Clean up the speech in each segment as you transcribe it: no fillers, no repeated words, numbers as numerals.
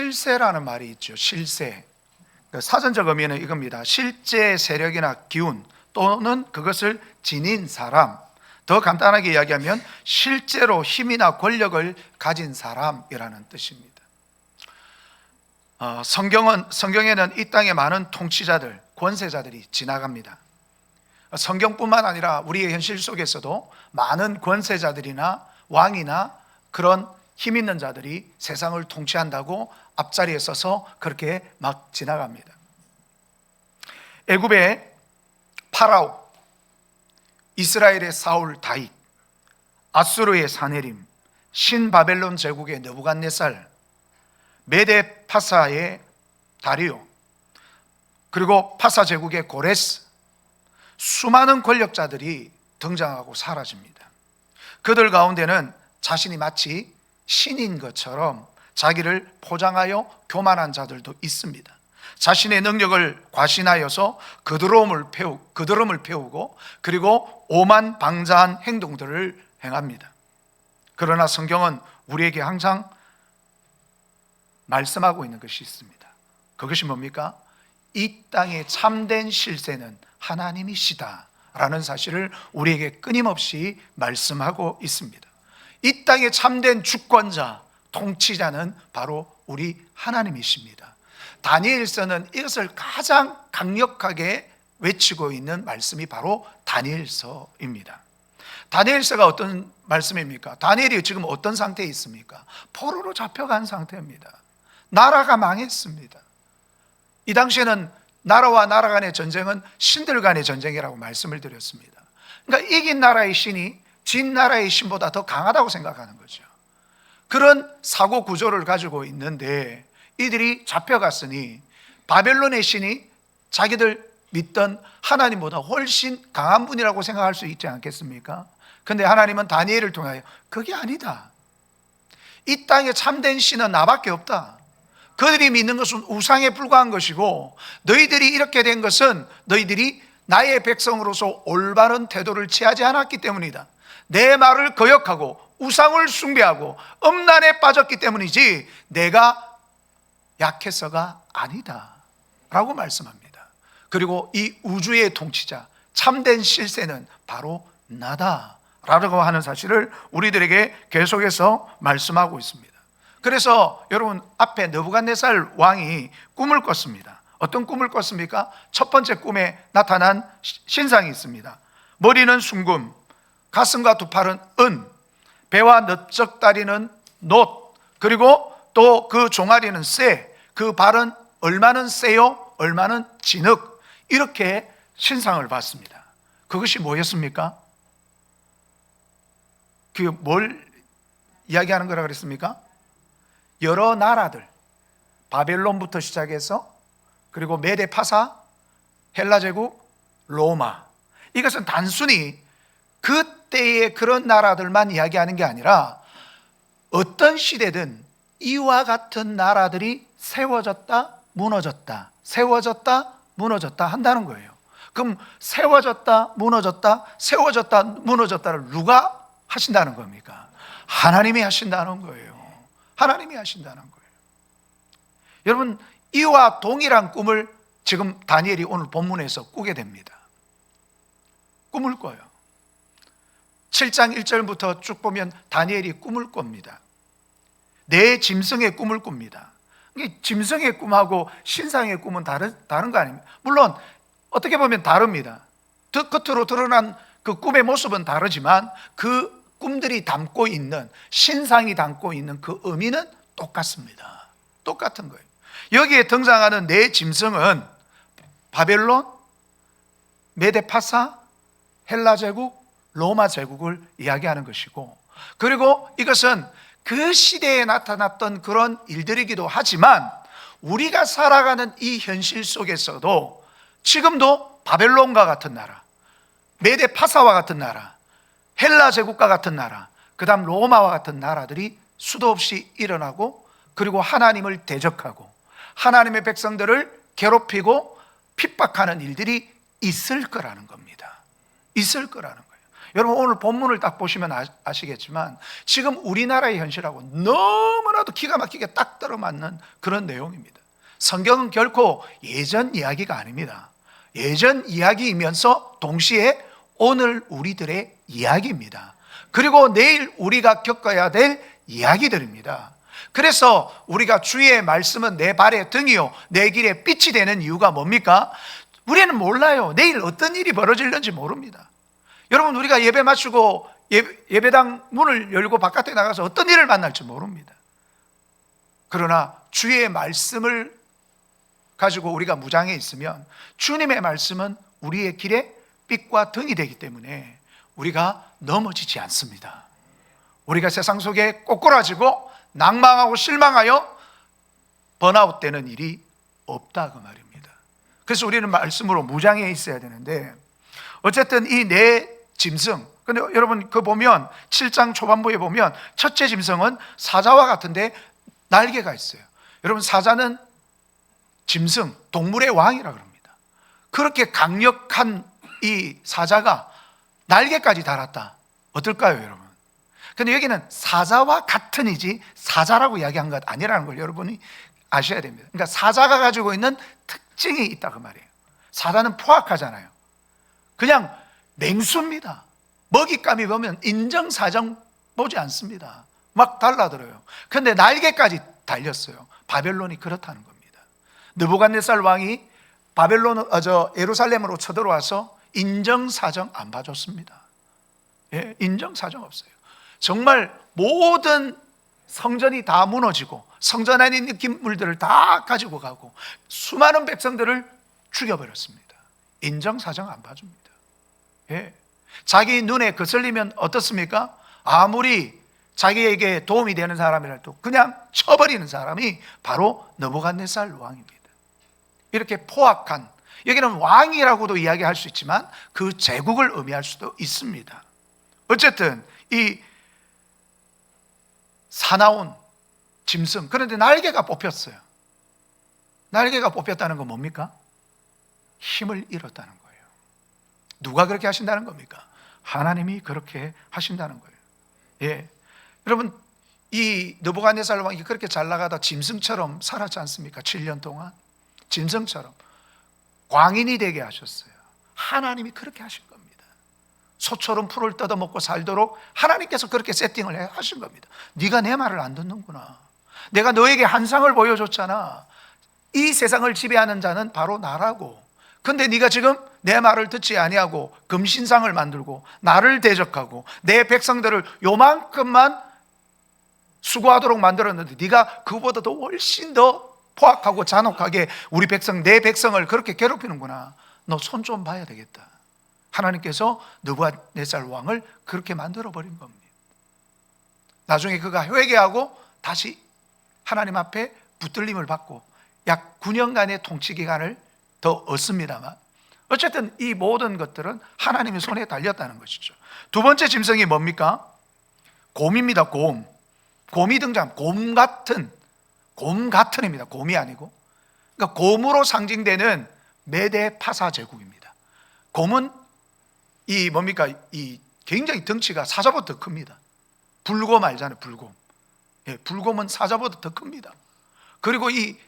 실세라는 말이 있죠. 실세. 사전적 의미는 이겁니다. 실제 세력이나 기운 또는 그것을 지닌 사람. 더 간단하게 이야기하면 실제로 힘이나 권력을 가진 사람이라는 뜻입니다. 성경에는 이 땅에 많은 통치자들, 권세자들이 지나갑니다. 성경뿐만 아니라 우리의 현실 속에서도 많은 권세자들이나 왕이나 그런 힘 있는 자들이 세상을 통치한다고 앞자리에 서서 그렇게 막 지나갑니다. 애굽의 파라오, 이스라엘의 사울 다윗, 아수르의 사네림, 신바벨론 제국의 느부갓네살, 메데 파사의 다리오, 그리고 파사 제국의 고레스, 수많은 권력자들이 등장하고 사라집니다. 그들 가운데는 자신이 마치 신인 것처럼 자기를 포장하여 교만한 자들도 있습니다. 자신의 능력을 과신하여서 그드름을 피우고 그리고 오만방자한 행동들을 행합니다. 그러나 성경은 우리에게 항상 말씀하고 있는 것이 있습니다. 그것이 뭡니까? 이 땅의 참된 실세는 하나님이시다 라는 사실을 우리에게 끊임없이 말씀하고 있습니다. 이 땅의 참된 주권자, 통치자는 바로 우리 하나님이십니다. 다니엘서는 이것을 가장 강력하게 외치고 있는 말씀이 바로 다니엘서입니다. 다니엘서가 어떤 말씀입니까? 다니엘이 지금 어떤 상태에 있습니까? 포로로 잡혀간 상태입니다. 나라가 망했습니다. 이 당시에는 나라와 나라 간의 전쟁은 신들 간의 전쟁이라고 말씀을 드렸습니다. 그러니까 이긴 나라의 신이 진 나라의 신보다 더 강하다고 생각하는 거죠. 그런 사고 구조를 가지고 있는데 이들이 잡혀갔으니 바벨론의 신이 자기들 믿던 하나님보다 훨씬 강한 분이라고 생각할 수 있지 않겠습니까? 그런데 하나님은 다니엘을 통하여 그게 아니다. 이 땅에 참된 신은 나밖에 없다. 그들이 믿는 것은 우상에 불과한 것이고 너희들이 이렇게 된 것은 너희들이 나의 백성으로서 올바른 태도를 취하지 않았기 때문이다. 내 말을 거역하고 우상을 숭배하고 음란에 빠졌기 때문이지 내가 약해서가 아니다 라고 말씀합니다. 그리고 이 우주의 통치자 참된 실세는 바로 나다 라고 하는 사실을 우리들에게 계속해서 말씀하고 있습니다. 그래서 여러분 앞에 느부갓네살 왕이 꿈을 꿨습니다. 어떤 꿈을 꿨습니까? 첫 번째 꿈에 나타난 신상이 있습니다. 머리는 순금, 가슴과 두 팔은 은, 배와 넓적다리는 놋, 그리고 또 그 종아리는 쇠, 그 발은 얼마는 쇠요, 얼마는 진흙, 이렇게 신상을 봤습니다. 그것이 뭐였습니까? 그게 뭘 이야기하는 거라 그랬습니까? 여러 나라들, 바벨론부터 시작해서 그리고 메데 파사, 헬라 제국, 로마, 이것은 단순히 그때의 그런 나라들만 이야기하는 게 아니라 어떤 시대든 이와 같은 나라들이 세워졌다 무너졌다, 세워졌다 무너졌다 한다는 거예요. 그럼 세워졌다 무너졌다, 세워졌다 무너졌다를 누가 하신다는 겁니까? 하나님이 하신다는 거예요. 하나님이 하신다는 거예요. 여러분, 이와 동일한 꿈을 지금 다니엘이 오늘 본문에서 꾸게 됩니다. 꿈을 꿔요. 7장 1절부터 쭉 보면 다니엘이 꿈을 꿉니다. 내 짐승의 꿈을 꿉니다. 짐승의 꿈하고 신상의 꿈은 다른 거 아닙니까? 물론 어떻게 보면 다릅니다. 겉으로 드러난 그 꿈의 모습은 다르지만 그 꿈들이 담고 있는, 신상이 담고 있는 그 의미는 똑같습니다. 똑같은 거예요. 여기에 등장하는 네 짐승은 바벨론, 메데파사, 헬라 제국, 로마 제국을 이야기하는 것이고, 그리고 이것은 그 시대에 나타났던 그런 일들이기도 하지만 우리가 살아가는 이 현실 속에서도 지금도 바벨론과 같은 나라, 메데파사와 같은 나라, 헬라 제국과 같은 나라, 그 다음 로마와 같은 나라들이 수도 없이 일어나고 그리고 하나님을 대적하고 하나님의 백성들을 괴롭히고 핍박하는 일들이 있을 거라는 겁니다. 있을 거라는 거예요. 여러분 오늘 본문을 딱 보시면 아시겠지만 지금 우리나라의 현실하고 너무나도 기가 막히게 딱 들어맞는 그런 내용입니다. 성경은 결코 예전 이야기가 아닙니다. 예전 이야기이면서 동시에 오늘 우리들의 이야기입니다. 그리고 내일 우리가 겪어야 될 이야기들입니다. 그래서 우리가 주의 말씀은 내 발의 등이요 내 길에 빛이 되는 이유가 뭡니까? 우리는 몰라요. 내일 어떤 일이 벌어질는지 모릅니다. 여러분 우리가 예배 마치고 예배당 문을 열고 바깥에 나가서 어떤 일을 만날지 모릅니다. 그러나 주의 말씀을 가지고 우리가 무장해 있으면 주님의 말씀은 우리의 길에 빛과 등이 되기 때문에 우리가 넘어지지 않습니다. 우리가 세상 속에 꼬꾸라지고 낭망하고 실망하여 번아웃되는 일이 없다 그 말입니다. 그래서 우리는 말씀으로 무장해 있어야 되는데 어쨌든 이 네 짐승, 근데 여러분 그 보면 7장 초반부에 보면 첫째 짐승은 사자와 같은데 날개가 있어요. 여러분 사자는 짐승, 동물의 왕이라 그럽니다. 그렇게 강력한 이 사자가 날개까지 달았다. 어떨까요 여러분? 근데 여기는 사자와 같은이지 사자라고 이야기한 것 아니라는 걸 여러분이 아셔야 됩니다. 그러니까 사자가 가지고 있는 특징이 있다 그 말이에요. 사자는 포악하잖아요. 그냥 맹수입니다. 먹잇감이 보면 인정사정 보지 않습니다. 막 달라들어요. 그런데 날개까지 달렸어요. 바벨론이 그렇다는 겁니다. 느부갓네살 왕이 예루살렘으로 쳐들어와서 인정사정 안 봐줬습니다. 예, 인정사정 없어요. 정말 모든 성전이 다 무너지고 성전 안에 있는 기물들을 다 가지고 가고 수많은 백성들을 죽여버렸습니다. 인정사정 안 봐줍니다. 예. 자기 눈에 거슬리면 어떻습니까? 아무리 자기에게 도움이 되는 사람이라도 그냥 쳐버리는 사람이 바로 느부갓네살 왕입니다. 이렇게 포악한, 여기는 왕이라고도 이야기할 수 있지만 그 제국을 의미할 수도 있습니다. 어쨌든 이 사나운 짐승, 그런데 날개가 뽑혔어요. 날개가 뽑혔다는 건 뭡니까? 힘을 잃었다는 거예요. 누가 그렇게 하신다는 겁니까? 하나님이 그렇게 하신다는 거예요. 예, 여러분 이 느부갓네살 왕이 그렇게 잘 나가다 짐승처럼 살았지 않습니까? 7년 동안 짐승처럼 광인이 되게 하셨어요. 하나님이 그렇게 하신 겁니다. 소처럼 풀을 뜯어먹고 살도록 하나님께서 그렇게 세팅을 하신 겁니다. 네가 내 말을 안 듣는구나. 내가 너에게 한상을 보여줬잖아. 이 세상을 지배하는 자는 바로 나라고. 근데 네가 지금 내 말을 듣지 아니하고 금신상을 만들고 나를 대적하고 내 백성들을 요만큼만 수고하도록 만들었는데 네가 그보다 더 훨씬 더 포악하고 잔혹하게 우리 백성, 내 백성을 그렇게 괴롭히는구나. 너 손 좀 봐야 되겠다. 하나님께서 느부갓네살 왕을 그렇게 만들어버린 겁니다. 나중에 그가 회개하고 다시 하나님 앞에 붙들림을 받고 약 9년간의 통치 기간을 더 얻습니다만 어쨌든 이 모든 것들은 하나님의 손에 달렸다는 것이죠. 두 번째 짐승이 뭡니까? 곰입니다. 곰이 등장. 곰 같은입니다. 곰이 아니고. 그러니까 곰으로 상징되는 메데 파사 제국입니다. 곰은 이 굉장히 덩치가 사자보다 더 큽니다. 불곰 알잖아요. 불곰. 예, 불곰은 사자보다 더 큽니다. 그리고 이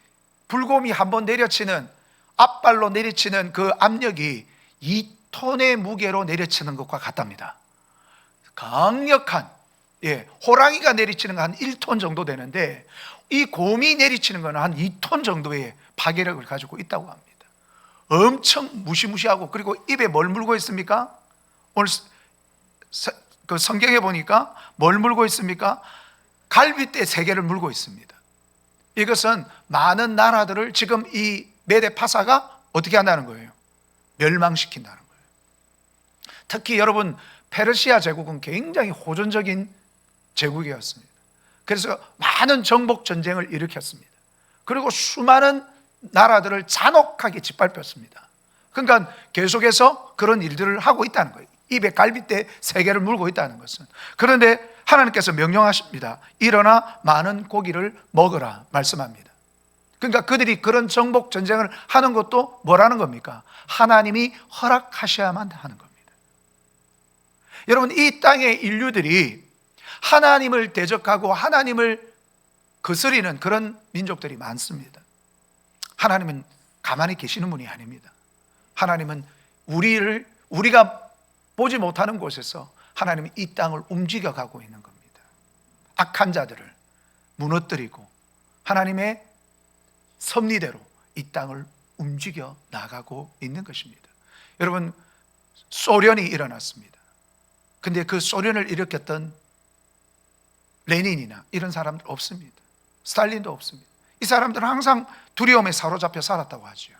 불곰이 한번 내려치는 앞발로 내리치는 그 압력이 2톤의 무게로 내리치는 것과 같답니다. 강력한, 호랑이가 내리치는 건 한 1톤 정도 되는데 이 곰이 내리치는 건 한 2톤 정도의 파괴력을 가지고 있다고 합니다. 엄청 무시무시하고, 그리고 입에 뭘 물고 있습니까? 오늘 그 성경에 보니까 뭘 물고 있습니까? 갈빗대 3개를 물고 있습니다. 이것은 많은 나라들을 지금 이 메데 파사가 어떻게 한다는 거예요? 멸망시킨다는 거예요. 특히 여러분 페르시아 제국은 굉장히 호전적인 제국이었습니다. 그래서 많은 정복 전쟁을 일으켰습니다. 그리고 수많은 나라들을 잔혹하게 짓밟혔습니다. 그러니까 계속해서 그런 일들을 하고 있다는 거예요. 입에 갈빗대 3개를 물고 있다는 것은. 그런데 하나님께서 명령하십니다. 일어나 많은 고기를 먹으라 말씀합니다. 그러니까 그들이 그런 정복 전쟁을 하는 것도 뭐라는 겁니까? 하나님이 허락하셔야만 하는 겁니다. 여러분, 이 땅의 인류들이 하나님을 대적하고 하나님을 거스리는 그런 민족들이 많습니다. 하나님은 가만히 계시는 분이 아닙니다. 하나님은 우리가 보지 못하는 곳에서 하나님이 이 땅을 움직여가고 있는 겁니다. 악한 자들을 무너뜨리고 하나님의 섭리대로 이 땅을 움직여 나가고 있는 것입니다. 여러분, 소련이 일어났습니다. 근데 그 소련을 일으켰던 레닌이나 이런 사람들 없습니다. 스탈린도 없습니다. 이 사람들은 항상 두려움에 사로잡혀 살았다고 하죠.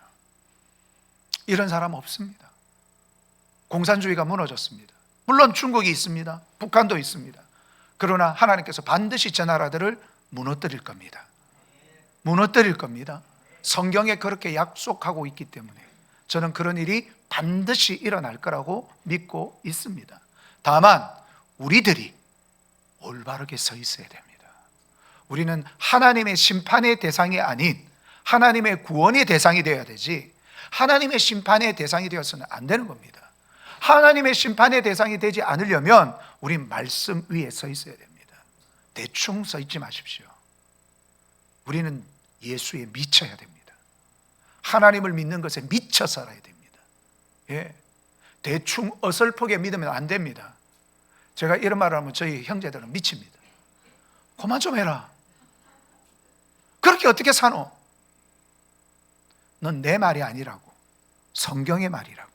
이런 사람 없습니다. 공산주의가 무너졌습니다. 물론 중국이 있습니다. 북한도 있습니다. 그러나 하나님께서 반드시 저 나라들을 무너뜨릴 겁니다. 무너뜨릴 겁니다. 성경에 그렇게 약속하고 있기 때문에 저는 그런 일이 반드시 일어날 거라고 믿고 있습니다. 다만 우리들이 올바르게 서 있어야 됩니다. 우리는 하나님의 심판의 대상이 아닌 하나님의 구원의 대상이 되어야 되지, 하나님의 심판의 대상이 되어서는 안 되는 겁니다. 하나님의 심판의 대상이 되지 않으려면 우린 말씀 위에 서 있어야 됩니다. 대충 서 있지 마십시오. 우리는 예수에 미쳐야 됩니다. 하나님을 믿는 것에 미쳐 살아야 됩니다. 예. 대충 어설프게 믿으면 안 됩니다. 제가 이런 말을 하면 저희 형제들은 미칩니다. 그만 좀 해라. 그렇게 어떻게 사노? 넌 내 말이 아니라고. 성경의 말이라고.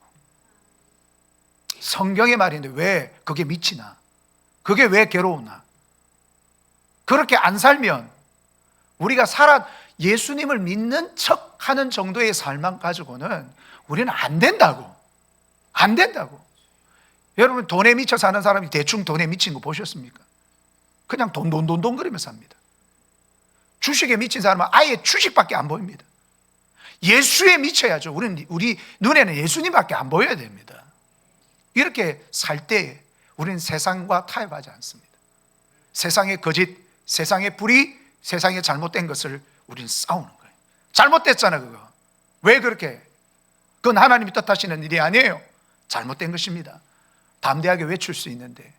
성경의 말인데 왜 그게 미치나? 그게 왜 괴로우나? 그렇게 안 살면 우리가 예수님을 믿는 척 하는 정도의 삶만 가지고는 우리는 안 된다고. 안 된다고. 여러분, 돈에 미쳐 사는 사람이 대충 돈에 미친 거 보셨습니까? 그냥 돈 그리면서 삽니다. 주식에 미친 사람은 아예 주식밖에 안 보입니다. 예수에 미쳐야죠. 우리 눈에는 예수님밖에 안 보여야 됩니다. 이렇게 살 때 우리는 세상과 타협하지 않습니다. 세상의 거짓, 세상의 불의, 세상의 잘못된 것을 우리는 싸우는 거예요. 잘못됐잖아 그거. 왜 그렇게? 그건 하나님이 뜻하시는 일이 아니에요. 잘못된 것입니다. 담대하게 외칠 수 있는데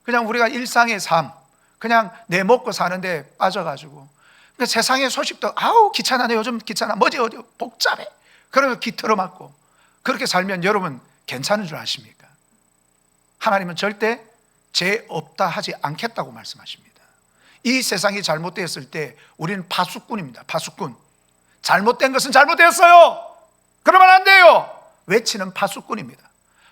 그냥 우리가 일상의 삶, 그냥 내 먹고 사는데 빠져가지고 세상의 소식도 아우 귀찮아네, 요즘 귀찮아, 뭐지 어디 복잡해, 그러면 귀 틀어막고 그렇게 살면 여러분 괜찮은 줄 아십니까? 하나님은 절대 죄 없다 하지 않겠다고 말씀하십니다. 이 세상이 잘못되었을 때 우리는 파수꾼입니다. 파수꾼. 잘못된 것은 잘못되었어요, 그러면 안 돼요 외치는 파수꾼입니다.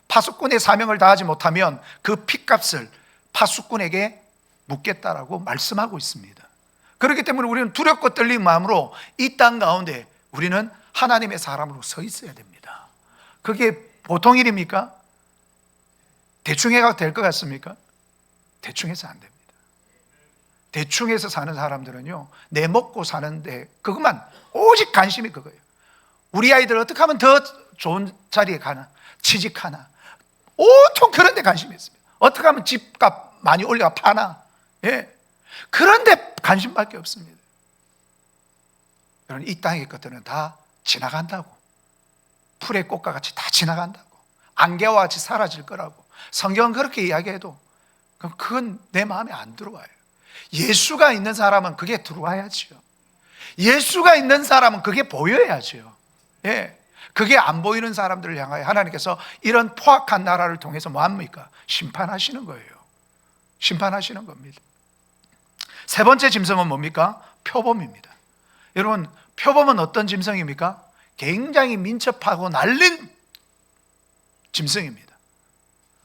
파수꾼의 사명을 다하지 못하면 그 핏값을 파수꾼에게 묻겠다라고 말씀하고 있습니다. 그렇기 때문에 우리는 두렵고 떨린 마음으로 이 땅 가운데 우리는 하나님의 사람으로 서 있어야 됩니다. 그게 보통 일입니까? 대충 해가 될 것 같습니까? 대충 해서 안 됩니다. 대충 해서 사는 사람들은요, 내 먹고 사는데 그것만 오직 관심이 그거예요. 우리 아이들 어떻게 하면 더 좋은 자리에 가나, 취직하나, 온통 그런 데 관심이 있습니다. 어떻게 하면 집값 많이 올려 파나, 예, 그런 데 관심밖에 없습니다. 여러분, 이 땅의 것들은 다 지나간다고. 풀의 꽃과 같이 다 지나간다고. 안개와 같이 사라질 거라고. 성경은 그렇게 이야기해도 그건 내 마음에 안 들어와요. 예수가 있는 사람은 그게 들어와야죠. 예수가 있는 사람은 그게 보여야죠. 예, 그게 안 보이는 사람들을 향하여 하나님께서 이런 포악한 나라를 통해서 뭐 합니까? 심판하시는 거예요. 심판하시는 겁니다. 세 번째 짐승은 뭡니까? 표범입니다. 여러분, 표범은 어떤 짐승입니까? 굉장히 민첩하고 날린 짐승입니다.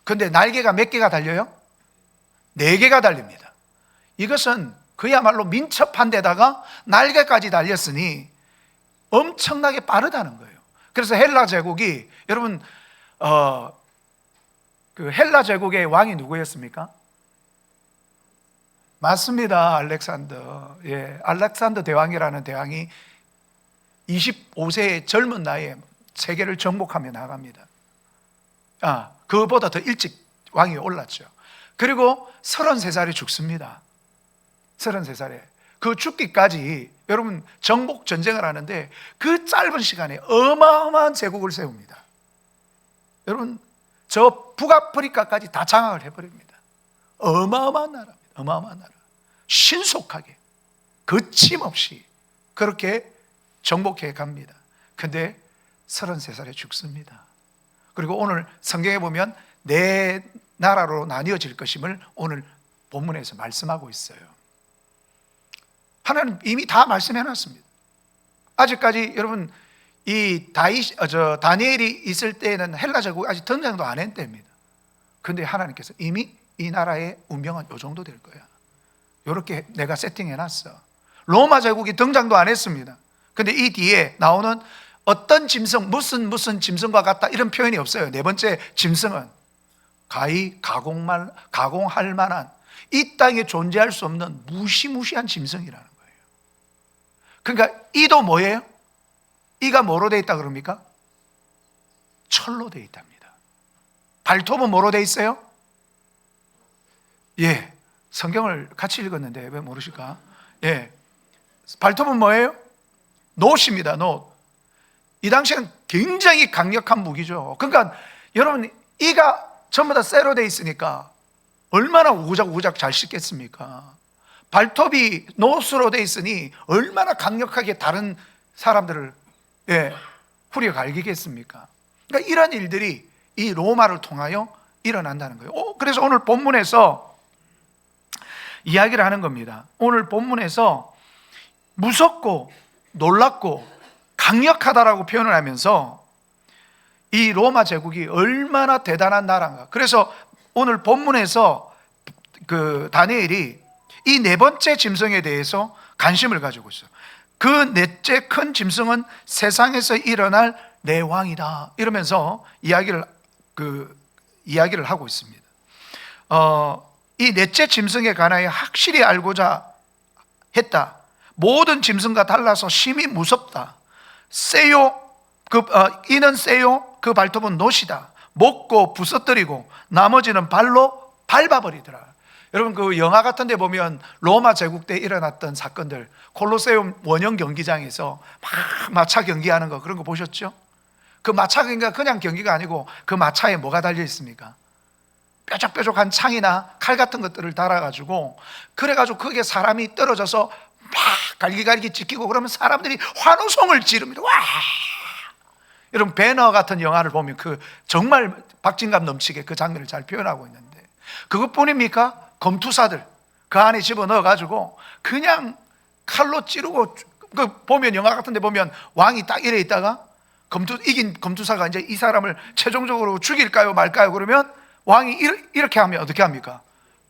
그런데 날개가 몇 개가 달려요? 4개가 달립니다. 이것은 그야말로 민첩한 데다가 날개까지 달렸으니 엄청나게 빠르다는 거예요. 그래서 헬라 제국이, 여러분, 그 헬라 제국의 왕이 누구였습니까? 맞습니다. 알렉산더. 예, 알렉산더 대왕이라는 대왕이 25세의 젊은 나이에 세계를 정복하며 나갑니다. 그보다 더 일찍 왕이 올랐죠. 그리고 33살에 죽습니다. 33살에. 그 죽기까지 여러분 정복 전쟁을 하는데 그 짧은 시간에 어마어마한 제국을 세웁니다. 여러분, 저 북아프리카까지 다 장악을 해버립니다. 어마어마한 나라입니다. 어마어마한 나라. 신속하게 거침없이 그렇게 정복해 갑니다. 근데 33살에 죽습니다. 그리고 오늘 성경에 보면 네 나라로 나뉘어질 것임을 오늘 본문에서 말씀하고 있어요. 하나님 이미 다 말씀해 놨습니다. 아직까지 여러분 이 다니엘이 있을 때에는 헬라 제국이 아직 등장도 안 한 때입니다. 근데 하나님께서 이미 이 나라의 운명은 요 정도 될 거야. 이렇게 내가 세팅해 놨어. 로마 제국이 등장도 안 했습니다. 근데 이 뒤에 나오는 어떤 짐승, 무슨 짐승과 같다 이런 표현이 없어요. 네 번째 짐승은 가히 가공할 만한 이 땅에 존재할 수 없는 무시무시한 짐승이라는 거예요. 그러니까 이도 뭐예요? 이가 뭐로 되어 있다 그럽니까? 철로 되어 있답니다. 발톱은 뭐로 되어 있어요? 예, 성경을 같이 읽었는데 왜 모르실까? 예, 발톱은 뭐예요? 놋입니다. 놋. 이 당시에는 굉장히 강력한 무기죠. 그러니까 여러분 이가 전부 다 쇠로 되어 있으니까 얼마나 우작우작 잘 씻겠습니까? 발톱이 놋으로 되어 있으니 얼마나 강력하게 다른 사람들을 후려 갈기겠습니까? 그러니까 이런 일들이 이 로마를 통하여 일어난다는 거예요. 그래서 오늘 본문에서 이야기를 하는 겁니다. 오늘 본문에서 무섭고 놀랍고 강력하다라고 표현을 하면서 이 로마 제국이 얼마나 대단한 나라인가. 그래서 오늘 본문에서 그 다니엘이 이 네 번째 짐승에 대해서 관심을 가지고 있어요. 그 넷째 큰 짐승은 세상에서 일어날 내 왕이다 이러면서 이야기를 하고 있습니다. 이 넷째 짐승에 관하여 확실히 알고자 했다. 모든 짐승과 달라서 심히 무섭다. 세요, 이는 세요, 그 발톱은 놋이다. 먹고 부서뜨리고 나머지는 발로 밟아버리더라. 여러분 그 영화 같은 데 보면 로마 제국 때 일어났던 사건들, 콜로세움 원형 경기장에서 막 마차 경기하는 거 그런 거 보셨죠? 그 마차 경기가 그냥 경기가 아니고 그 마차에 뭐가 달려 있습니까? 뾰족뾰족한 창이나 칼 같은 것들을 달아가지고 그래가지고 거기에 사람이 떨어져서 막 갈기갈기 찢기고 그러면 사람들이 환호성을 지릅니다. 와! 여러분 배너 같은 영화를 보면 그 정말 박진감 넘치게 그 장면을 잘 표현하고 있는데 그것뿐입니까? 검투사들 그 안에 집어넣어가지고 그냥 칼로 찌르고 그 보면 영화 같은 데 보면 왕이 딱 이래 있다가 이긴 검투사가 이제 이 사람을 최종적으로 죽일까요 말까요 그러면 왕이 이렇게 하면 어떻게 합니까?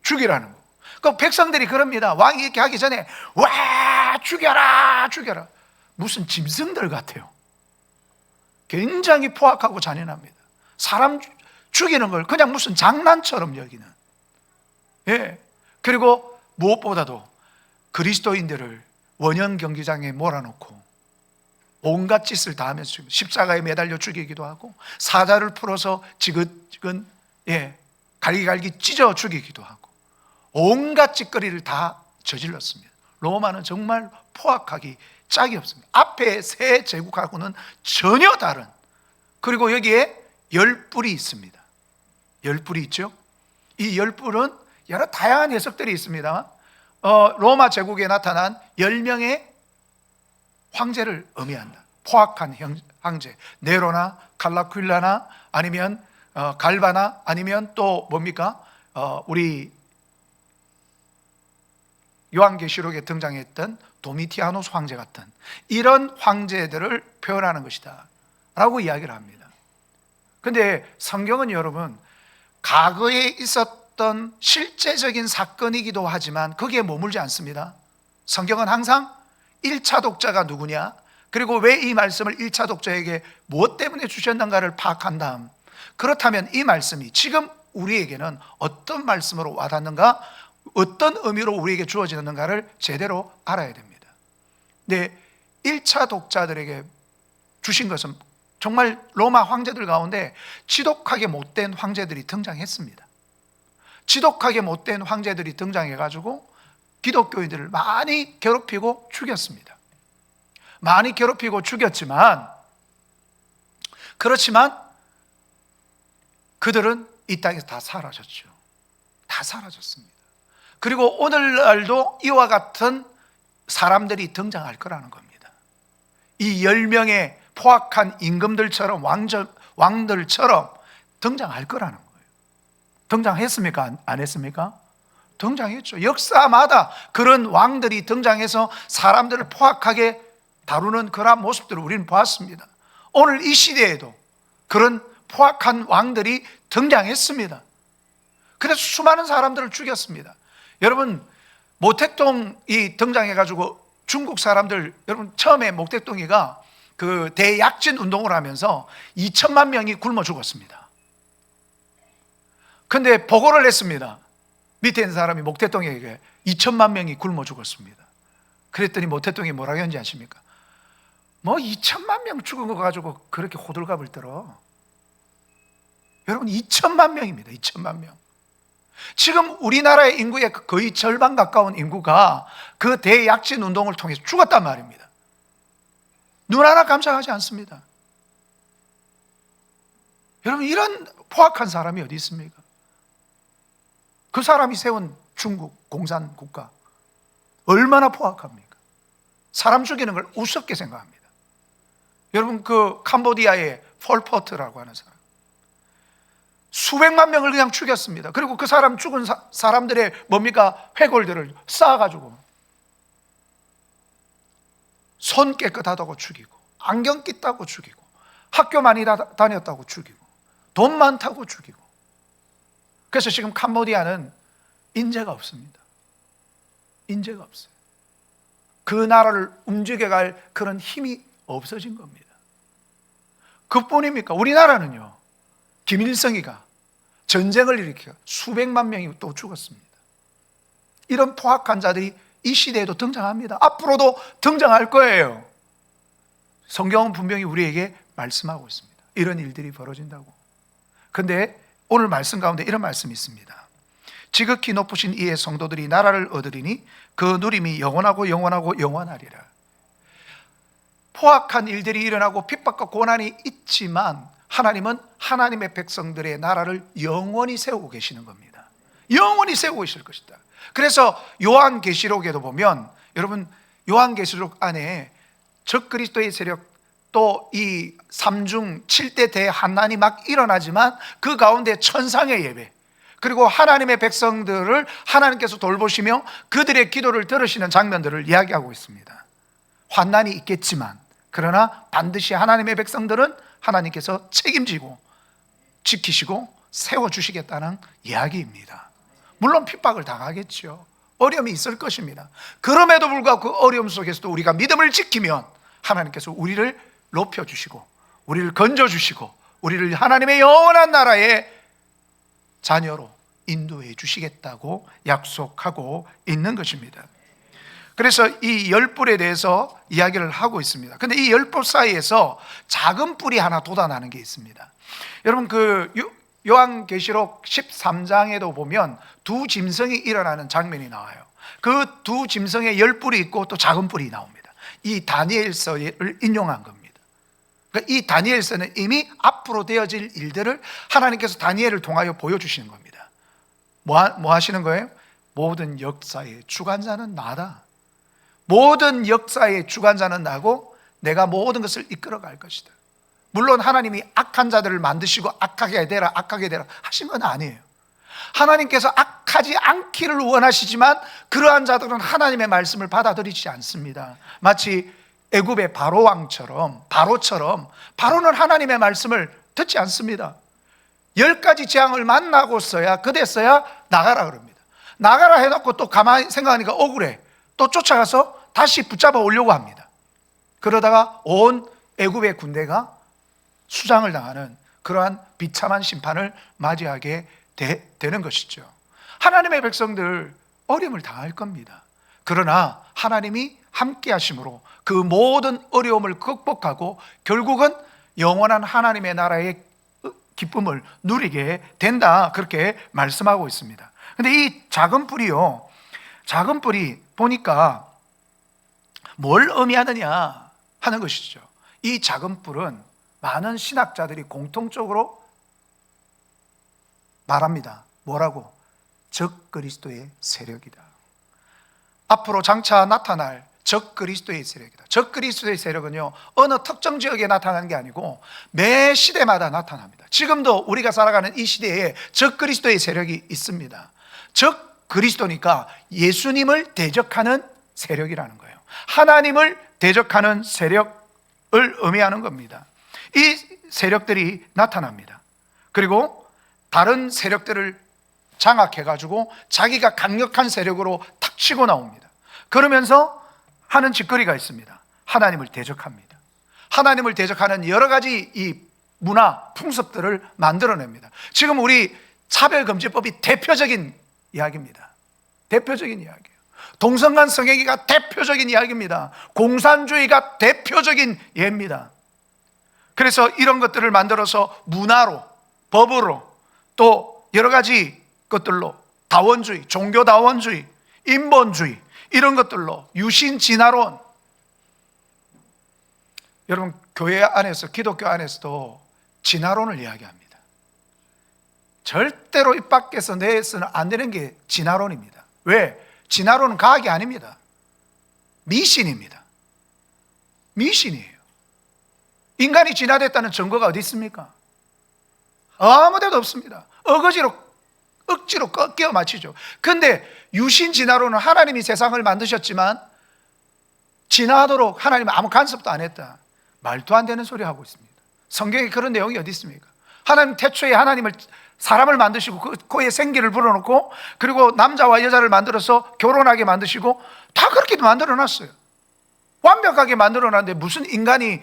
죽이라는 거. 그 백성들이 그럽니다. 왕이 이렇게 하기 전에 와 죽여라 죽여라. 무슨 짐승들 같아요. 굉장히 포악하고 잔인합니다. 사람 죽이는 걸 그냥 무슨 장난처럼 여기는. 예. 그리고 무엇보다도 그리스도인들을 원형 경기장에 몰아놓고 온갖 짓을 다 하면서 십자가에 매달려 죽이기도 하고 사자를 풀어서 지긋지긋 갈기갈기 찢어 죽이기도 하고 온갖 짓거리를 다 저질렀습니다. 로마는 정말 포악하기 짝이 없습니다. 앞에 세 제국하고는 전혀 다른. 그리고 여기에 열뿔이 있습니다. 열뿔이 있죠. 이 열뿔은 여러 다양한 해석들이 있습니다. 로마 제국에 나타난 10명의 황제를 의미한다. 포악한 황제, 네로나 칼라큘라나 아니면 갈바나 아니면 또 뭡니까? 우리 요한계시록에 등장했던 도미티아노스 황제 같은 이런 황제들을 표현하는 것이다 라고 이야기를 합니다. 그런데 성경은 여러분 과거에 있었던 실제적인 사건이기도 하지만 거기에 머물지 않습니다. 성경은 항상 1차 독자가 누구냐, 그리고 왜 이 말씀을 1차 독자에게 무엇 때문에 주셨는가를 파악한 다음, 그렇다면 이 말씀이 지금 우리에게는 어떤 말씀으로 와닿는가, 어떤 의미로 우리에게 주어지는가를 제대로 알아야 됩니다. 근데 1차 독자들에게 주신 것은 정말 로마 황제들 가운데 지독하게 못된 황제들이 등장했습니다. 지독하게 못된 황제들이 등장해가지고 기독교인들을 많이 괴롭히고 죽였습니다. 많이 괴롭히고 죽였지만, 그렇지만 그들은 이 땅에서 다 사라졌죠. 다 사라졌습니다. 그리고 오늘날도 이와 같은 사람들이 등장할 거라는 겁니다. 이 10명의 포악한 임금들처럼 왕들처럼 등장할 거라는 거예요. 등장했습니까? 안 했습니까? 등장했죠. 역사마다 그런 왕들이 등장해서 사람들을 포악하게 다루는 그런 모습들을 우리는 보았습니다. 오늘 이 시대에도 그런 포악한 왕들이 등장했습니다. 그래서 수많은 사람들을 죽였습니다. 여러분, 모택동이 등장해가지고 중국 사람들, 여러분 처음에 모택동이가 그 대약진 운동을 하면서 2천만 명이 굶어 죽었습니다. 근데 보고를 했습니다. 밑에 있는 사람이 모택동에게 2천만 명이 굶어 죽었습니다. 그랬더니 모택동이 뭐라고 했는지 아십니까? 뭐 2천만 명 죽은 거 가지고 그렇게 호들갑을 떨어. 여러분 2천만 명입니다. 2천만 명. 지금 우리나라의 인구의 거의 절반 가까운 인구가 그 대약진 운동을 통해서 죽었단 말입니다. 눈 하나 깜짝하지 않습니다. 여러분 이런 포악한 사람이 어디 있습니까? 그 사람이 세운 중국 공산국가 얼마나 포악합니까? 사람 죽이는 걸 우습게 생각합니다. 여러분 그 캄보디아의 폴포트라고 하는 사람 수백만 명을 그냥 죽였습니다. 그리고 그 사람 죽은 사람들의 뭡니까? 회골들을 쌓아가지고 손 깨끗하다고 죽이고 안경 낀다고 죽이고 학교 많이 다녔다고 죽이고 돈 많다고 죽이고. 그래서 지금 캄보디아는 인재가 없습니다. 인재가 없어요. 그 나라를 움직여갈 그런 힘이 없어진 겁니다. 그뿐입니까? 우리나라는요, 김일성이가 전쟁을 일으켜 수백만 명이 또 죽었습니다. 이런 포악한 자들이 이 시대에도 등장합니다. 앞으로도 등장할 거예요. 성경은 분명히 우리에게 말씀하고 있습니다. 이런 일들이 벌어진다고. 그런데 오늘 말씀 가운데 이런 말씀이 있습니다. 지극히 높으신 이의 성도들이 나라를 얻으리니 그 누림이 영원하고 영원하고 영원하리라. 포악한 일들이 일어나고 핍박과 고난이 있지만 하나님은 하나님의 백성들의 나라를 영원히 세우고 계시는 겁니다. 영원히 세우고 계실 것이다. 그래서 요한계시록에도 보면 여러분 요한계시록 안에 적그리스도의 세력 또 이 삼중 7대 대환난이 막 일어나지만 그 가운데 천상의 예배 그리고 하나님의 백성들을 하나님께서 돌보시며 그들의 기도를 들으시는 장면들을 이야기하고 있습니다. 환난이 있겠지만 그러나 반드시 하나님의 백성들은 하나님께서 책임지고 지키시고 세워주시겠다는 이야기입니다. 물론 핍박을 당하겠죠. 어려움이 있을 것입니다. 그럼에도 불구하고 그 어려움 속에서도 우리가 믿음을 지키면 하나님께서 우리를 높여주시고 우리를 건져주시고 우리를 하나님의 영원한 나라의 자녀로 인도해 주시겠다고 약속하고 있는 것입니다. 그래서 이 열 뿔에 대해서 이야기를 하고 있습니다. 근데 이 열 뿔 사이에서 작은 뿔이 하나 돋아나는 게 있습니다. 여러분 그 요한계시록 13장에도 보면 두 짐승이 일어나는 장면이 나와요. 그 두 짐승에 열 뿔이 있고 또 작은 뿔이 나옵니다. 이 다니엘서를 인용한 겁니다. 그러니까 이 다니엘서는 이미 앞으로 되어질 일들을 하나님께서 다니엘을 통하여 보여주시는 겁니다. 뭐 하시는 거예요? 모든 역사의 주관자는 나다. 모든 역사의 주관자는 나고 내가 모든 것을 이끌어갈 것이다. 물론 하나님이 악한 자들을 만드시고 악하게 되라 하신 건 아니에요. 하나님께서 악하지 않기를 원하시지만 그러한 자들은 하나님의 말씀을 받아들이지 않습니다. 마치 애굽의 바로처럼 바로는 하나님의 말씀을 듣지 않습니다. 10가지 재앙을 만나고서야 그랬어야 나가라 그럽니다. 나가라 해놓고 또 가만히 생각하니까 억울해. 또 쫓아가서 다시 붙잡아 오려고 합니다. 그러다가 온 애굽의 군대가 수장을 당하는 그러한 비참한 심판을 맞이하게 되는 것이죠. 하나님의 백성들 어려움을 당할 겁니다. 그러나 하나님이 함께 하심으로 그 모든 어려움을 극복하고 결국은 영원한 하나님의 나라의 기쁨을 누리게 된다, 그렇게 말씀하고 있습니다. 근데 이 작은 뿔이요, 작은 뿔이 보니까 뭘 의미하느냐 하는 것이죠. 이 작은 뿔은 많은 신학자들이 공통적으로 말합니다. 뭐라고? 적그리스도의 세력이다. 앞으로 장차 나타날 적그리스도의 세력이다. 적그리스도의 세력은요, 어느 특정 지역에 나타나는 게 아니고 매 시대마다 나타납니다. 지금도 우리가 살아가는 이 시대에 적그리스도의 세력이 있습니다. 적그리스도니까 예수님을 대적하는 세력이라는 거예요. 하나님을 대적하는 세력을 의미하는 겁니다. 이 세력들이 나타납니다. 그리고 다른 세력들을 장악해가지고 자기가 강력한 세력으로 탁 치고 나옵니다. 그러면서 하는 짓거리가 있습니다. 하나님을 대적합니다. 하나님을 대적하는 여러 가지 이 문화, 풍습들을 만들어냅니다. 지금 우리 차별금지법이 대표적인 이야기입니다. 대표적인 이야기예요. 동성간 성애가 대표적인 이야기입니다. 공산주의가 대표적인 예입니다. 그래서 이런 것들을 만들어서 문화로, 법으로, 또 여러 가지 것들로 다원주의, 종교다원주의, 인본주의 이런 것들로 유신진화론, 여러분 교회 안에서, 기독교 안에서도 진화론을 이야기합니다. 절대로 입 밖에서 내서는 안 되는 게 진화론입니다. 왜? 진화론은 과학이 아닙니다. 미신입니다. 미신이에요. 인간이 진화됐다는 증거가 어디 있습니까? 아무 데도 없습니다. 억지로 꺾여 맞추죠. 근데 유신 진화론은 하나님이 세상을 만드셨지만 진화하도록 하나님은 아무 간섭도 안 했다. 말도 안 되는 소리 하고 있습니다. 성경에 그런 내용이 어디 있습니까? 하나님 태초에 사람을 만드시고 그 코에 생기를 불어넣고 그리고 남자와 여자를 만들어서 결혼하게 만드시고 다 그렇게 만들어놨어요. 완벽하게 만들어놨는데 무슨 인간이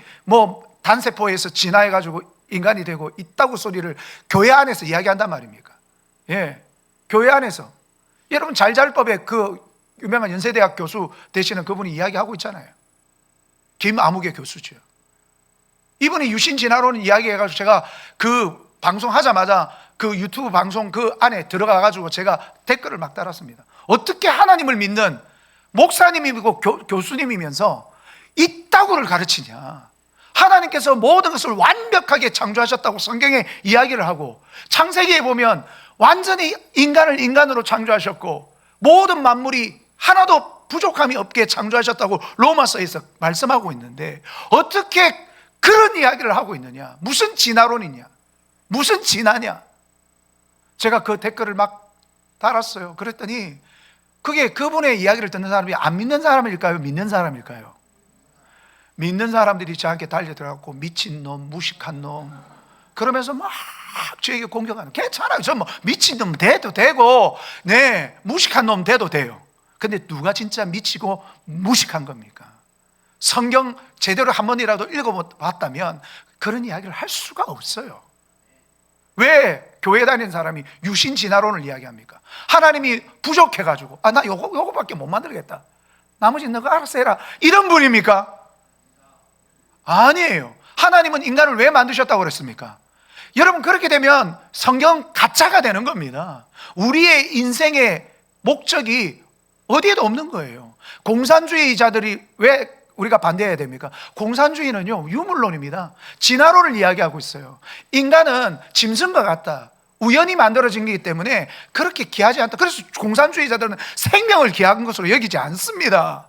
단세포에서 진화해가지고 인간이 되고 있다고 소리를 교회 안에서 이야기한단 말입니까? 예, 교회 안에서. 여러분 잘잘법에 그 유명한 연세대학 교수 되시는 그분이 이야기하고 있잖아요. 김아무개 교수죠. 이분이 유신진화론 이야기해가지고 제가 그 방송하자마자 그 유튜브 방송 그 안에 들어가가지고 제가 댓글을 막 달았습니다. 어떻게 하나님을 믿는 목사님이고 교수님이면서 이따구를 가르치냐. 하나님께서 모든 것을 완벽하게 창조하셨다고 성경에 이야기를 하고, 창세기에 보면 완전히 인간을 인간으로 창조하셨고 모든 만물이 하나도 부족함이 없게 창조하셨다고 로마서에서 말씀하고 있는데 어떻게 그런 이야기를 하고 있느냐. 무슨 진화론이냐, 무슨 진화냐. 제가 그 댓글을 막 달았어요. 그랬더니 그게 그분의 이야기를 듣는 사람이 안 믿는 사람일까요? 믿는 사람일까요? 믿는 사람들이 저한테 달려들어갖고 미친놈, 무식한 놈 그러면서 막 저에게 공격하는. 괜찮아요. 저 미친놈 돼도 되고 네 무식한 놈 돼도 돼요. 근데 누가 진짜 미치고 무식한 겁니까? 성경 제대로 한 번이라도 읽어봤다면 그런 이야기를 할 수가 없어요. 왜 교회 다니는 사람이 유신진화론을 이야기합니까? 하나님이 부족해가지고 나 요거밖에 못 만들겠다, 나머지 너가 알아서 해라, 이런 분입니까? 아니에요. 하나님은 인간을 왜 만드셨다고 그랬습니까? 여러분 그렇게 되면 성경 가짜가 되는 겁니다. 우리의 인생의 목적이 어디에도 없는 거예요. 공산주의자들이 왜 우리가 반대해야 됩니까? 공산주의는요 유물론입니다. 진화론을 이야기하고 있어요. 인간은 짐승과 같다, 우연히 만들어진 것이기 때문에 그렇게 귀하지 않다. 그래서 공산주의자들은 생명을 귀한 것으로 여기지 않습니다.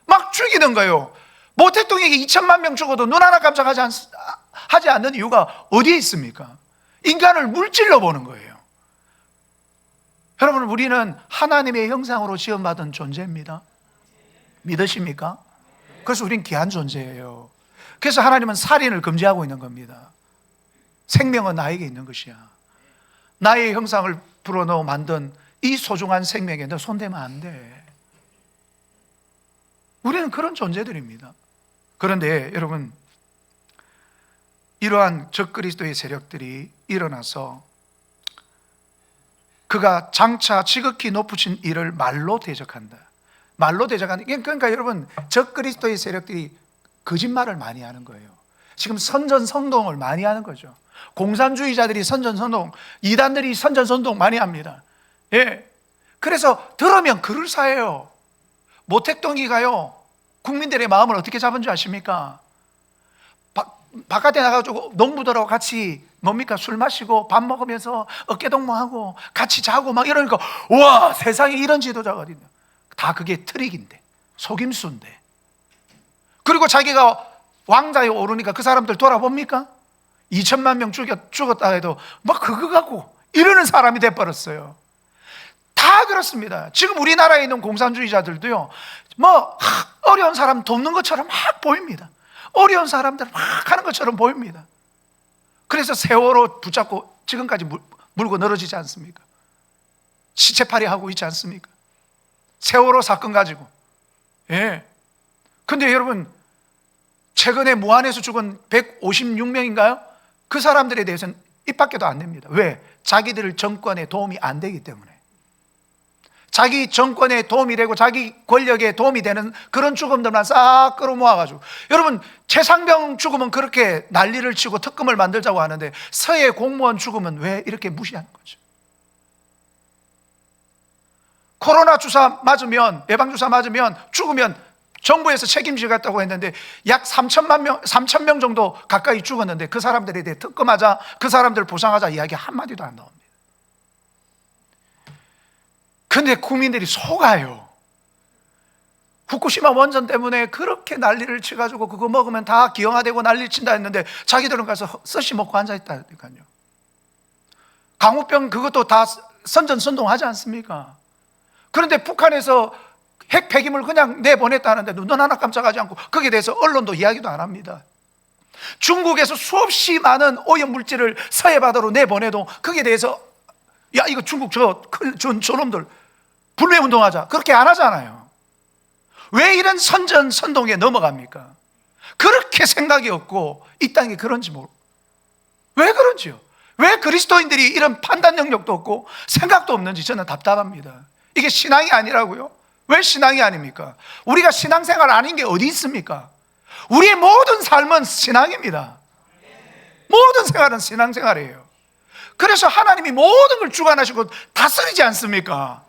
막 죽이는 거예요. 모택동에게 2천만 명 죽어도 눈 하나 깜짝하지 않는 이유가 어디에 있습니까? 인간을 물질로 보는 거예요. 여러분 우리는 하나님의 형상으로 지음받은 존재입니다. 믿으십니까? 그래서 우린 귀한 존재예요. 그래서 하나님은 살인을 금지하고 있는 겁니다. 생명은 나에게 있는 것이야. 나의 형상을 불어넣어 만든 이 소중한 생명에 너 손대면 안 돼. 우리는 그런 존재들입니다. 그런데 여러분 이러한 적그리스도의 세력들이 일어나서 그가 장차 지극히 높으신 이를 말로 대적한다. 말로 대적하는. 그러니까 여러분 적그리스도의 세력들이 거짓말을 많이 하는 거예요. 지금 선전선동을 많이 하는 거죠. 공산주의자들이 선전선동, 이단들이 선전선동 많이 합니다. 예. 그래서 들으면 그럴싸해요. 모택동이가요 국민들의 마음을 어떻게 잡은 줄 아십니까? 바깥에 나가가지고 농부들하고 같이 뭡니까? 술 마시고 밥 먹으면서 어깨동무하고 같이 자고 막 이러니까, 와, 세상에 이런 지도자가 어딨냐. 다 그게 트릭인데, 속임수인데. 그리고 자기가 왕자에 오르니까 그 사람들 돌아봅니까? 2천만 명 죽었다 해도 막 그거 갖고 이러는 사람이 돼버렸어요. 다 그렇습니다. 지금 우리나라에 있는 공산주의자들도요, 뭐 어려운 사람 돕는 것처럼 막 보입니다. 어려운 사람들 막 하는 것처럼 보입니다. 그래서 세월호 붙잡고 지금까지 물고 늘어지지 않습니까? 시체팔이 하고 있지 않습니까? 세월호 사건 가지고. 예. 근데 여러분, 최근에 무안에서 죽은 156명인가요? 그 사람들에 대해서는 입 밖에도 안 냅니다. 왜? 자기들 정권에 도움이 안 되기 때문에. 자기 정권에 도움이 되고 자기 권력에 도움이 되는 그런 죽음들만 싹 끌어모아가지고, 여러분, 최상병 죽으면 그렇게 난리를 치고 특검을 만들자고 하는데 서해 공무원 죽으면 왜 이렇게 무시하는 거죠? 코로나 주사 맞으면, 예방주사 맞으면 죽으면 정부에서 책임지겠다고 했는데 약 3천 명 정도 가까이 죽었는데 그 사람들에 대해 특검하자, 그 사람들 보상하자 이야기 한마디도 안 나옵니다. 근데 국민들이 속아요. 후쿠시마 원전 때문에 그렇게 난리를 치가지고 그거 먹으면 다 기형아되고 난리 친다 했는데 자기들은 가서 스시 먹고 앉아있다니까요. 강우병 그것도 다 선전선동하지 않습니까? 그런데 북한에서 핵 폐기물 그냥 내보냈다는데 눈 하나 깜짝하지 않고 거기에 대해서 언론도 이야기도 안 합니다. 중국에서 수없이 많은 오염물질을 서해바다로 내보내도 거기에 대해서 야, 이거 중국 저놈들 불매운동하자, 그렇게 안 하잖아요. 왜 이런 선전선동에 넘어갑니까? 그렇게 생각이 없고 이 땅이 그런지 모르고. 왜 그런지요? 왜 그리스도인들이 이런 판단 능력도 없고 생각도 없는지 저는 답답합니다. 이게 신앙이 아니라고요? 왜 신앙이 아닙니까? 우리가 신앙생활 아닌 게 어디 있습니까? 우리의 모든 삶은 신앙입니다. 모든 생활은 신앙생활이에요. 그래서 하나님이 모든 걸 주관하시고 다스리지 않습니까?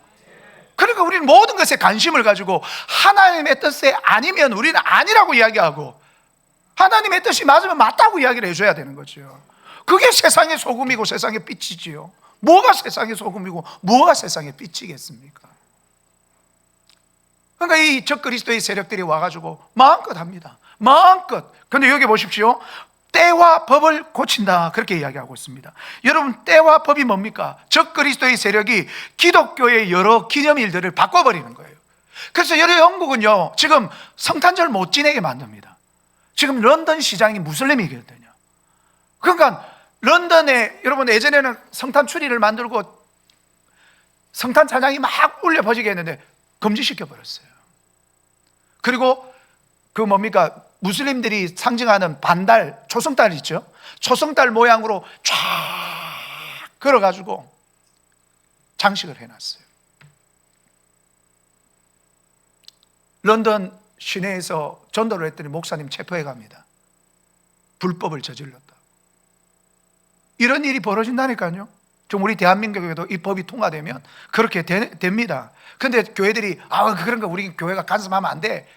그러니까 우리는 모든 것에 관심을 가지고 하나님의 뜻에 아니면 우리는 아니라고 이야기하고, 하나님의 뜻이 맞으면 맞다고 이야기를 해줘야 되는 거죠. 그게 세상의 소금이고 세상의 빛이지요. 뭐가 세상의 소금이고 뭐가 세상의 빛이겠습니까? 그러니까 이 적그리스도의 세력들이 와가지고 마음껏 합니다. 마음껏. 근데 여기 보십시오. 때와 법을 고친다, 그렇게 이야기하고 있습니다. 여러분, 때와 법이 뭡니까? 적그리스도의 세력이 기독교의 여러 기념일들을 바꿔버리는 거예요. 그래서 여러 영국은요, 지금 성탄절 못 지내게 만듭니다. 지금 런던 시장이 무슬림이거든요. 그러니까 런던에, 여러분, 예전에는 성탄 추리를 만들고 성탄 찬양이 막 울려 퍼지게 했는데 금지시켜버렸어요. 그리고 그 뭡니까? 무슬림들이 상징하는 반달, 초승달 있죠? 초승달 모양으로 쫙 걸어가지고 장식을 해놨어요. 런던 시내에서 전도를 했더니 목사님 체포해 갑니다. 불법을 저질렀다. 이런 일이 벌어진다니까요. 좀 우리 대한민국에도 이 법이 통과되면 그렇게 됩니다. 근데 교회들이 그런 거 우리 교회가 간섭하면 안 돼,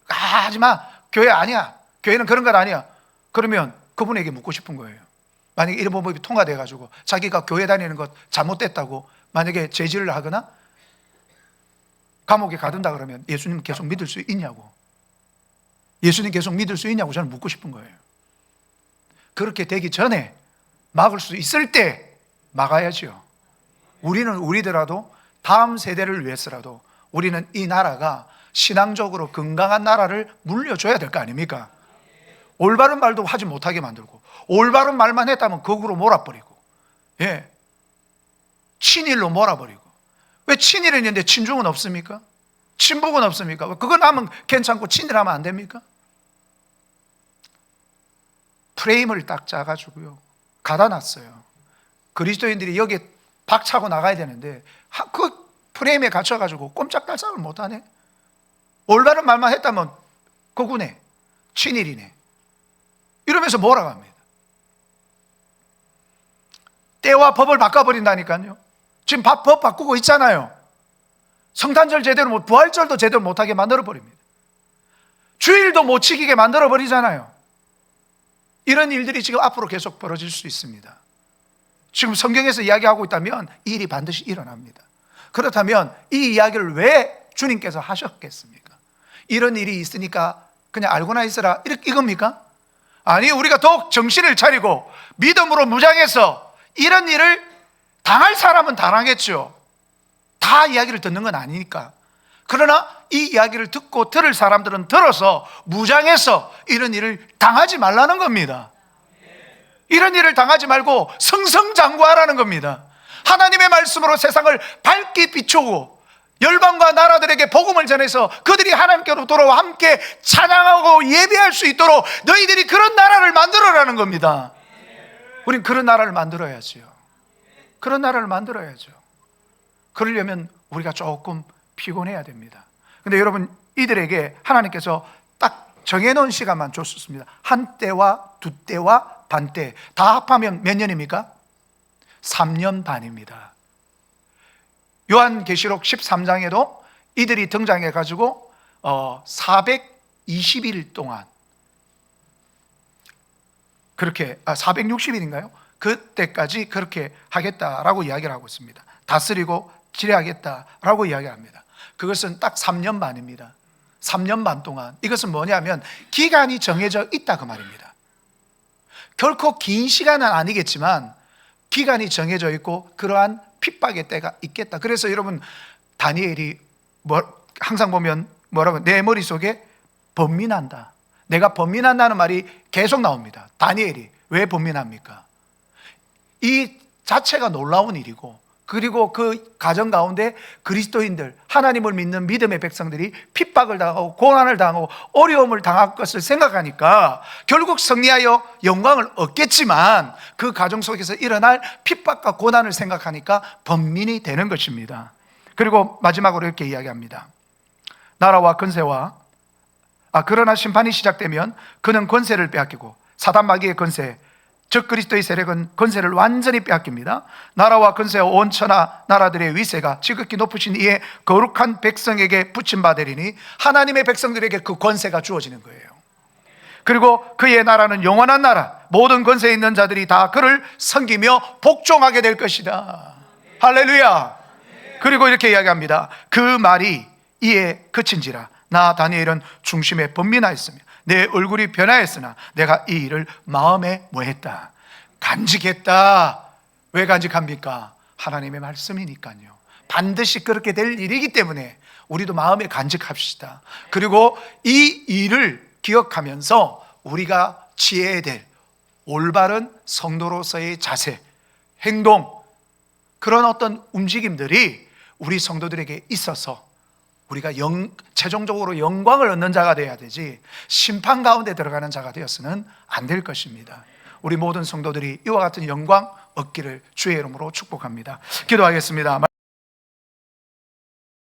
하지 마, 교회 아니야, 교회는 그런 건 아니야. 그러면 그분에게 묻고 싶은 거예요. 만약에 이런 법이 통과돼가지고 자기가 교회 다니는 것 잘못됐다고 만약에 제지를 하거나 감옥에 가둔다 그러면 예수님 계속 믿을 수 있냐고, 예수님 계속 믿을 수 있냐고 저는 묻고 싶은 거예요. 그렇게 되기 전에 막을 수 있을 때 막아야죠. 우리는 우리더라도 다음 세대를 위해서라도 우리는 이 나라가 신앙적으로 건강한 나라를 물려줘야 될 거 아닙니까? 올바른 말도 하지 못하게 만들고, 올바른 말만 했다면 거꾸로 몰아버리고, 예, 친일로 몰아버리고. 왜 친일은 있는데 친중은 없습니까? 친북은 없습니까? 그건 하면 괜찮고 친일하면 안 됩니까? 프레임을 딱 짜가지고요, 가다 놨어요. 그리스도인들이 여기에 박차고 나가야 되는데 그 프레임에 갇혀가지고 꼼짝달싹을 못하네. 올바른 말만 했다면 거구네, 친일이네, 이러면서 몰아갑니다. 때와 법을 바꿔버린다니까요. 지금 법 바꾸고 있잖아요. 성탄절 제대로 못, 부활절도 제대로 못하게 만들어버립니다. 주일도 못 지키게 만들어버리잖아요. 이런 일들이 지금 앞으로 계속 벌어질 수 있습니다. 지금 성경에서 이야기하고 있다면 이 일이 반드시 일어납니다. 그렇다면 이 이야기를 왜 주님께서 하셨겠습니까? 이런 일이 있으니까 그냥 알고나 있어라 이겁니까? 아니, 우리가 더욱 정신을 차리고 믿음으로 무장해서 이런 일을 당할 사람은 당하겠죠. 다 이야기를 듣는 건 아니니까. 그러나 이 이야기를 듣고 들을 사람들은 들어서 무장해서 이런 일을 당하지 말라는 겁니다. 이런 일을 당하지 말고 승승장구하라는 겁니다. 하나님의 말씀으로 세상을 밝게 비추고 열방과 나라들에게 복음을 전해서 그들이 하나님께로 돌아와 함께 찬양하고 예배할 수 있도록 너희들이 그런 나라를 만들어라는 겁니다. 우린 그런 나라를 만들어야지요. 그런 나라를 만들어야죠. 그러려면 우리가 조금 피곤해야 됩니다. 근데 여러분, 이들에게 하나님께서 딱 정해놓은 시간만 줬습니다. 한 때와 두 때와 반 때, 다 합하면 몇 년입니까? 3년 반입니다. 요한계시록 13장에도 이들이 등장해 가지고 420일 동안, 그렇게 460일인가요? 그때까지 그렇게 하겠다라고 이야기를 하고 있습니다. 다스리고 지배하겠다라고 이야기합니다. 그것은 딱 3년 반입니다. 3년 반 동안. 이것은 뭐냐면 기간이 정해져 있다 그 말입니다. 결코 긴 시간은 아니겠지만 기간이 정해져 있고 그러한 핍박의 때가 있겠다. 그래서 여러분, 다니엘이 항상 보면 뭐라고, 내 머릿속에 번민한다, 내가 번민한다는 말이 계속 나옵니다. 다니엘이 왜 번민합니까? 이 자체가 놀라운 일이고, 그리고 그 가정 가운데 그리스도인들, 하나님을 믿는 믿음의 백성들이 핍박을 당하고 고난을 당하고 어려움을 당할 것을 생각하니까 결국 승리하여 영광을 얻겠지만 그 가정 속에서 일어날 핍박과 고난을 생각하니까 번민이 되는 것입니다. 그리고 마지막으로 이렇게 이야기합니다. 나라와 권세와 그러나 심판이 시작되면 그는 권세를 빼앗기고 사단 마귀의 권세, 즉 그리스도의 세력은 권세를 완전히 빼앗깁니다. 나라와 권세와 온 천하 나라들의 위세가 지극히 높으신 이의 거룩한 백성에게 붙임받으리니, 하나님의 백성들에게 그 권세가 주어지는 거예요. 그리고 그의 나라는 영원한 나라, 모든 권세에 있는 자들이 다 그를 섬기며 복종하게 될 것이다. 할렐루야. 그리고 이렇게 이야기합니다. 그 말이 이에 그친지라 나 다니엘은 중심에 번민하였으며 내 얼굴이 변하였으나 내가 이 일을 마음에 뭐했다? 간직했다. 왜 간직합니까? 하나님의 말씀이니까요. 반드시 그렇게 될 일이기 때문에 우리도 마음에 간직합시다. 그리고 이 일을 기억하면서 우리가 취해야 될 올바른 성도로서의 자세, 행동, 그런 어떤 움직임들이 우리 성도들에게 있어서 우리가 최종적으로 영광을 얻는 자가 되어야 되지 심판 가운데 들어가는 자가 되어서는 안 될 것입니다. 우리 모든 성도들이 이와 같은 영광 얻기를 주의 이름으로 축복합니다. 기도하겠습니다.